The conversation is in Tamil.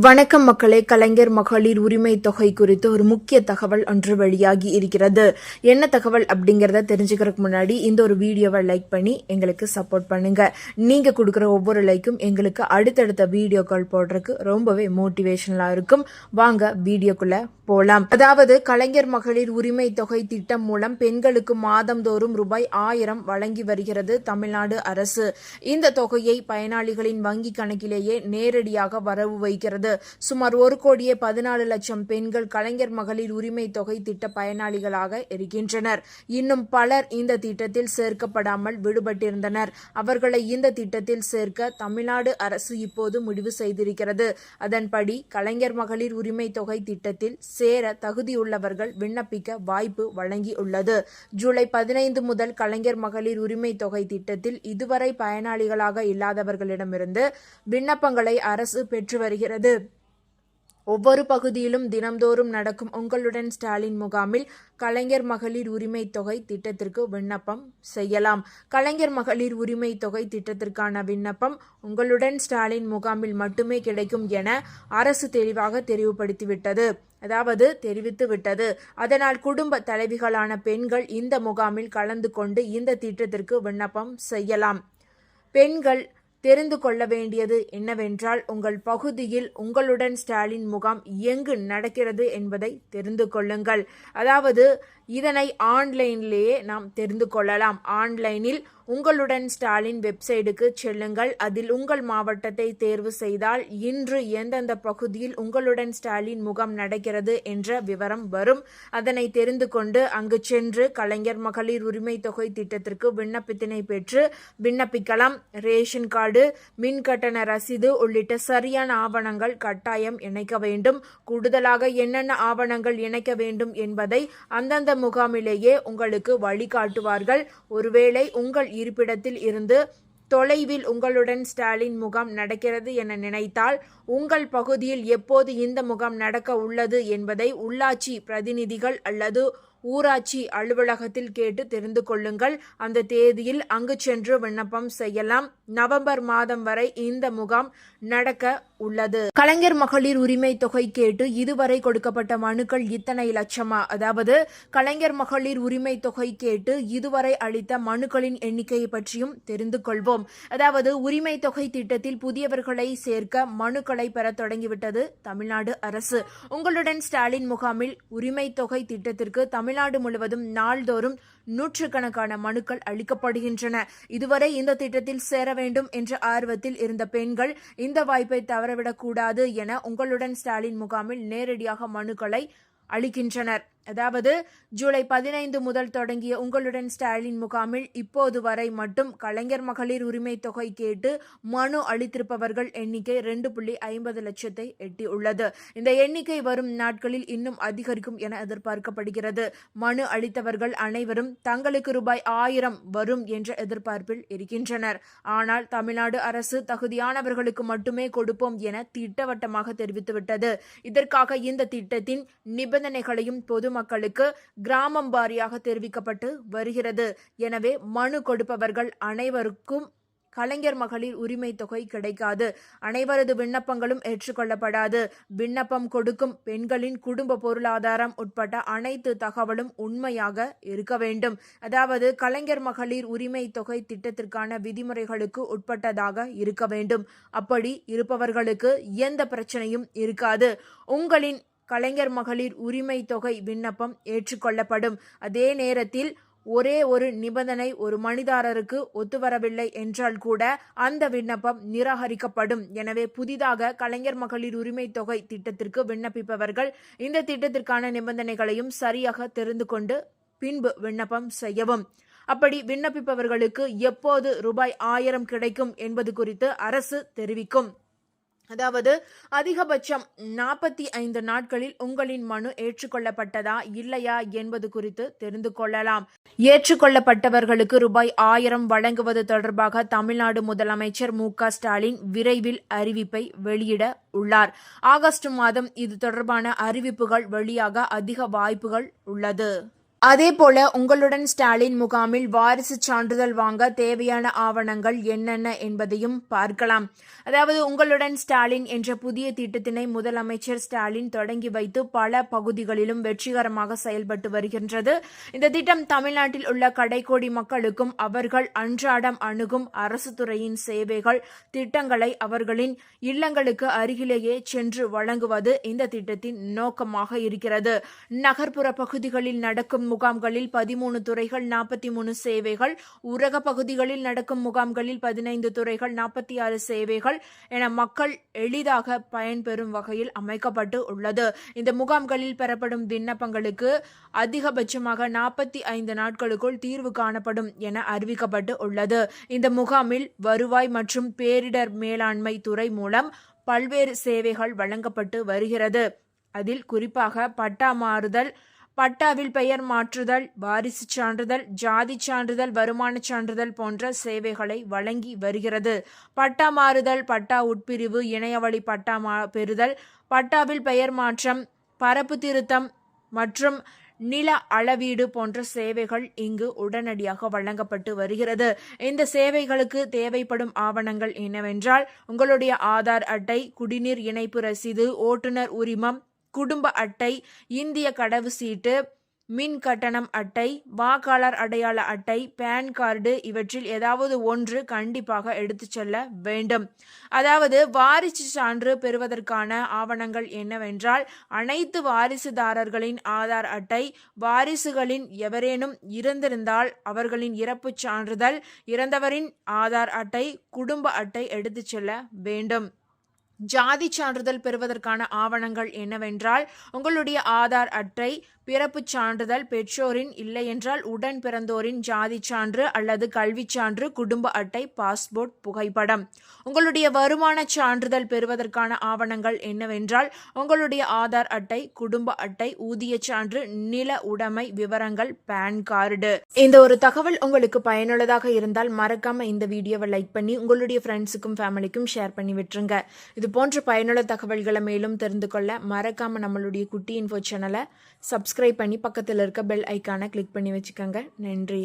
வணக்கம் மக்களே. கலைஞர் மகளிர் உரிமை தொகை குறித்து ஒரு முக்கிய தகவல் ஒன்று வெளியாகி இருக்கிறது. என்ன தகவல் அப்படிங்கறத தெரிஞ்சுக்கிறதுக்கு முன்னாடி இந்த ஒரு வீடியோவை லைக் பண்ணி எங்களுக்கு சப்போர்ட் பண்ணுங்க. நீங்க கொடுக்குற ஒவ்வொரு லைக்கும் எங்களுக்கு அடுத்தடுத்த வீடியோக்கள் போடுறதுக்கு ரொம்பவே மோட்டிவேஷனலா இருக்கும். வாங்க வீடியோக்குள்ள போலாம். அதாவது கலைஞர் மகளிர் உரிமை தொகை திட்டம் மூலம் பெண்களுக்கு மாதந்தோறும் ரூபாய் 1000 வழங்கி வருகிறது தமிழ்நாடு அரசு. இந்த தொகையை பயனாளிகளின் வங்கி கணக்கிலேயே நேரடியாக வரவு வைக்கிறது. சுமார் 1,14,00,000 பெண்கள் கலைஞர் மகளிர் உரிமை தொகை திட்ட பயனாளிகளாக இருக்கின்றனர். இன்னும் பலர் இந்த திட்டத்தில் சேர்க்கப்படாமல் விடுபட்டிருந்தனர். அவர்களை இந்த திட்டத்தில் சேர்க்க தமிழ்நாடு அரசு இப்போது முடிவு செய்திருக்கிறது. அதன்படி கலைஞர் மகளிர் உரிமை தொகை திட்டத்தில் சேர தகுதியுள்ளவர்கள் விண்ணப்பிக்க வாய்ப்பு வழங்கியுள்ளது. ஜூலை 15 முதல் கலைஞர் மகளிர் உரிமை தொகை திட்டத்தில் இதுவரை பயனாளிகளாக இல்லாதவர்களிடமிருந்து விண்ணப்பங்களை அரசு பெற்று வருகிறது. ஒவ்வொரு பகுதியிலும் தினம்தோறும் நடக்கும் உங்களுடன் ஸ்டாலின் முகாமில் கலைஞர் மகளிர் உரிமை தொகை திட்டத்திற்கு விண்ணப்பம் செய்யலாம். கலைஞர் மகளிர் உரிமை தொகை திட்டத்திற்கான விண்ணப்பம் உங்களுடன் ஸ்டாலின் முகாமில் மட்டுமே கிடைக்கும் என அரசு தெளிவாக தெரிவித்துவிட்டது. அதனால் குடும்ப தலைவிகளான பெண்கள் இந்த முகாமில் கலந்து கொண்டு இந்த திட்டத்திற்கு விண்ணப்பம் செய்யலாம். பெண்கள் தெரிந்து கொள்ள வேண்டியது என்னவென்றால், உங்கள் பகுதியில் உங்களுடன் ஸ்டாலின் முகாம் எங்கு நடக்கிறது என்பதை தெரிந்து கொள்ளுங்கள். அதாவது இதனை ஆன்லைனிலேயே நாம் தெரிந்து கொள்ளலாம். ஆன்லைனில் உங்களுடன் ஸ்டாலின் வெப்சைட்டுக்கு செல்லுங்கள். அதில் உங்கள் மாவட்டத்தை தேர்வு செய்தால் இன்று எந்தெந்த பகுதியில் உங்களுடன் ஸ்டாலின் முகாம் நடக்கிறது என்ற விவரம் வரும். அதனை தெரிந்து கொண்டு அங்கு சென்று கலைஞர் மகளிர் உரிமை தொகை திட்டத்திற்கு விண்ணப்பத்தினை பெற்று விண்ணப்பிக்கலாம். ரேஷன் கார்டு, மின் கட்டண ரசீது உள்ளிட்ட சரியான ஆவணங்கள் கட்டாயம் இணைக்க வேண்டும். கூடுதலாக என்னென்ன ஆவணங்கள் இணைக்க வேண்டும் என்பதை அந்தந்த முகாமிலேயே உங்களுக்கு வழிகாட்டுவார்கள். ஒருவேளை உங்கள் இருப்பிடத்தில் இருந்து தொலைவில் உங்களுடன் ஸ்டாலின் முகாம் நடக்கிறது என நினைத்தால் உங்கள் பகுதியில் எப்போது இந்த முகாம் நடக்க உள்ளது என்பதை உள்ளாட்சி பிரதிநிதிகள் அல்லது ஊராட்சி அலுவலகத்தில் கேட்டு தெரிந்து கொள்ளுங்கள். அந்த தேதியில் அங்கு சென்று விண்ணப்பம் செய்யலாம். நவம்பர் மாதம் வரை இந்த முகாம் நடக்க உள்ளது. கலைஞர் மகளிர் உரிமை தொகை கேட்டு இதுவரை கொடுக்கப்பட்ட மனுக்கள் இத்தனை லட்சமா? அதாவது கலைஞர் மகளிர் உரிமை தொகை கேட்டு இதுவரை அளித்த மனுக்களின் எண்ணிக்கையை பற்றியும் தெரிந்து கொள்வோம். அதாவது உரிமை தொகை திட்டத்தில் புதியவர்களை சேர்க்க மனுக்களை பெற தொடங்கிவிட்டது தமிழ்நாடு அரசு. உங்களுடன் ஸ்டாலின் முகாமில் உரிமை தொகை திட்டத்திற்கு தமிழ்நாடு முழுவதும் நாள்தோறும் நூற்றுக்கணக்கான மனுக்கள் அளிக்கப்படுகின்றன. இதுவரை இந்த திட்டத்தில் சேர வேண்டும் என்ற ஆர்வத்தில் இருந்த பெண்கள் இந்த வாய்ப்பை தவறவிடக்கூடாது என உங்களுடன் ஸ்டாலின் முகாமில் நேரடியாக மனுக்களை அளிக்கின்றனர். அதாவது ஜூலை 15 முதல் தொடங்கிய உங்களுடன் ஸ்டாலின் முகாமில் இப்போது வரை மட்டும் கலைஞர் மகளிர் உரிமை தொகை கேட்டு மனு அளித்திருப்பவர்கள் எண்ணிக்கை 2.50 லட்சத்தை எட்டியுள்ளது. இந்த எண்ணிக்கை வரும் நாட்களில் இன்னும் அதிகரிக்கும் என எதிர்பார்க்கப்படுகிறது. மனு அளித்தவர்கள் அனைவரும் தங்களுக்கு ரூபாய் 1000 வரும் என்ற எதிர்பார்ப்பில் இருக்கின்றனர். ஆனால் தமிழ்நாடு அரசு தகுதியானவர்களுக்கு மட்டுமே கொடுப்போம் என திட்டவட்டமாக தெரிவித்துவிட்டது. இதற்காக இந்த திட்டத்தின் நிபந்தனைகளையும் மக்களுக்கு கிராமம் வாரியாக தெரிவிக்கப்பட்டு வருகிறது. எனவே மனு கொடுப்பவர்கள் அனைவருக்கும் கலைஞர் மகளிர் உரிமை தொகை கிடைக்காது. அனைவரது விண்ணப்பங்களும் ஏற்றுக்கொள்ளப்படாது. விண்ணப்பம் கொடுக்கும் பெண்களின் குடும்ப பொருளாதாரம் உட்பட்ட அனைத்து தகவலும் உண்மையாக இருக்க வேண்டும். அதாவது கலைஞர் மகளிர் உரிமை தொகை திட்டத்திற்கான விதிமுறைகளுக்கு உட்பட்டதாக இருக்க வேண்டும். அப்படி இருப்பவர்களுக்கு எந்த பிரச்சனையும் இருக்காது. உங்களின் கலைஞர் மகளிர் உரிமை தொகை விண்ணப்பம் ஏற்றுக்கொள்ளப்படும். அதே நேரத்தில் ஒரே ஒரு நிபந்தனை, ஒரு மனுதாரருக்கு ஒத்துவரவில்லை என்றால் கூட அந்த விண்ணப்பம் நிராகரிக்கப்படும். எனவே புதிதாக கலைஞர் மகளிர் உரிமை தொகை திட்டத்திற்கு விண்ணப்பிப்பவர்கள் இந்த திட்டத்திற்கான நிபந்தனைகளையும் சரியாக தெரிந்து கொண்டு பின்பு விண்ணப்பம் செய்யவும். அப்படி விண்ணப்பிப்பவர்களுக்கு எப்போது ரூபாய் 1000 கிடைக்கும் என்பது குறித்து அரசு தெரிவிக்கும். அதாவது அதிகபட்சம் 45 நாட்களில் உங்களின் மனு ஏற்றுக்கொள்ளப்பட்டதா இல்லையா என்பது குறித்து தெரிந்து கொள்ளலாம். ஏற்றுக்கொள்ளப்பட்டவர்களுக்கு ரூபாய் 1000 வழங்குவது தொடர்பாக தமிழ்நாடு முதலமைச்சர் மு.க. ஸ்டாலின் விரைவில் அறிவிப்பை வெளியிட உள்ளார். ஆகஸ்ட் மாதம் இது தொடர்பான அறிவிப்புகள் வெளியாக அதிக வாய்ப்புகள் உள்ளது. அதேபோல உங்களுடன் ஸ்டாலின் முகாமில் வாரிசு சான்றிதழ் வாங்க தேவையான ஆவணங்கள் என்னென்ன என்பதையும் பார்க்கலாம். அதாவது உங்களுடன் ஸ்டாலின் என்ற புதிய திட்டத்தினை முதலமைச்சர் ஸ்டாலின் தொடங்கி வைத்து பல பகுதிகளிலும் வெற்றிகரமாக செயல்பட்டு வருகின்றது. இந்த திட்டம் தமிழ்நாட்டில் உள்ள கடைக்கோடி மக்களுக்கும் அவர்கள் அன்றாடம் அணுகும் அரசு துறையின் சேவைகள் திட்டங்களை அவர்களின் இல்லங்களுக்கு அருகிலேயே சென்று வழங்குவது இந்த திட்டத்தின் நோக்கமாக இருக்கிறது. நகர்ப்புற பகுதிகளில் நடக்கும் முகாம்களில் 13 துறைகள் 43 சேவைகள், ஊரக பகுதிகளில் நடக்கும் முகாம்களில் 15 துறைகள் 46 சேவைகள் என மக்கள் எளிதாக பயன்பெறும் வகையில் அமைக்கப்பட்டு உள்ளது. இந்த முகாம்களில் பெறப்படும் விண்ணப்பங்களுக்கு அதிகபட்சமாக 45 நாட்களுக்குள் தீர்வு காணப்படும் என அறிவிக்கப்பட்டு உள்ளது. இந்த முகாமில் வருவாய் மற்றும் பேரிடர் மேலாண்மை துறை மூலம் பல்வேறு சேவைகள் வழங்கப்பட்டு வருகிறது. அதில் குறிப்பாக பட்டா மாறுதல், பட்டாவில் பெயர் மாற்றுதல், வாரிசு சான்றிதழ், ஜாதி சான்றிதழ், வருமான சான்றிதழ் போன்ற சேவைகளை வழங்கி வருகிறது. பட்டா மாறுதல், பட்டா உட்பிரிவு, இணையவழி பட்டா பெறுதல், பட்டாவில் பெயர் மாற்றம், பரப்பு திருத்தம் மற்றும் நில அளவீடு போன்ற சேவைகள் இங்கு உடனடியாக வழங்கப்பட்டு வருகிறது. இந்த சேவைகளுக்கு தேவைப்படும் ஆவணங்கள் என்னவென்றால் உங்களுடைய ஆதார் அட்டை, குடிநீர் இணைப்பு ரசீது, ஓட்டுநர் உரிமம், குடும்ப அட்டை, இந்திய கடவு சீட்டு, மின் கட்டணம் அட்டை, வாக்காளர் அடையாள அட்டை, பேன் கார்டு இவற்றில் ஏதாவது ஒன்று கண்டிப்பாக எடுத்து செல்ல வேண்டும். அதாவது வாரிசு சான்று பெறுவதற்கான ஆவணங்கள் என்னவென்றால் அனைத்து வாரிசுதாரர்களின் ஆதார் அட்டை, வாரிசுகளின் எவரேனும் இறந்திருந்தால் அவர்களின் இறப்பு சான்றிதழ், இறந்தவரின் ஆதார் அட்டை, குடும்ப அட்டை எடுத்து செல்ல வேண்டும். ஜாதி சான்றிதழ் பெறுவதற்கான ஆவணங்கள் என்னவென்றால் உங்களுடைய ஆதார் அட்டை, பிறப்பு சான்றிதழ், பெற்றோரின் இல்லையென்றால் உடன் பிறந்தோரின் ஜாதி சான்று அல்லது கல்வி சான்று, குடும்ப அட்டை, பாஸ்போர்ட் புகைப்படம். உங்களுடைய வருமான சான்றிதழ் பெறுவதற்கான ஆவணங்கள் என்னவென்றால் உங்களுடைய ஆதார் அட்டை, குடும்ப அட்டை, ஊதிய சான்று, நில உடைமை விவரங்கள், பேன் கார்டு. இந்த ஒரு தகவல் உங்களுக்கு பயனுள்ளதாக இருந்தால் மறக்காம இந்த வீடியோவை லைக் பண்ணி உங்களுடைய ஃப்ரெண்ட்ஸுக்கும் ஃபேமிலிக்கும் ஷேர் பண்ணி விட்டுருங்க. இது போன்ற பயனுள்ள தகவல்களை மேலும் தெரிந்து கொள்ள மறக்காம நம்மளுடைய குட்டி இன்ஃபோ சேனலை சப்ஸ்கிரைப் பண்ணி பக்கத்தில் இருக்க பெல் ஐக்கானை கிளிக் பண்ணி வச்சுக்கோங்க. நன்றி.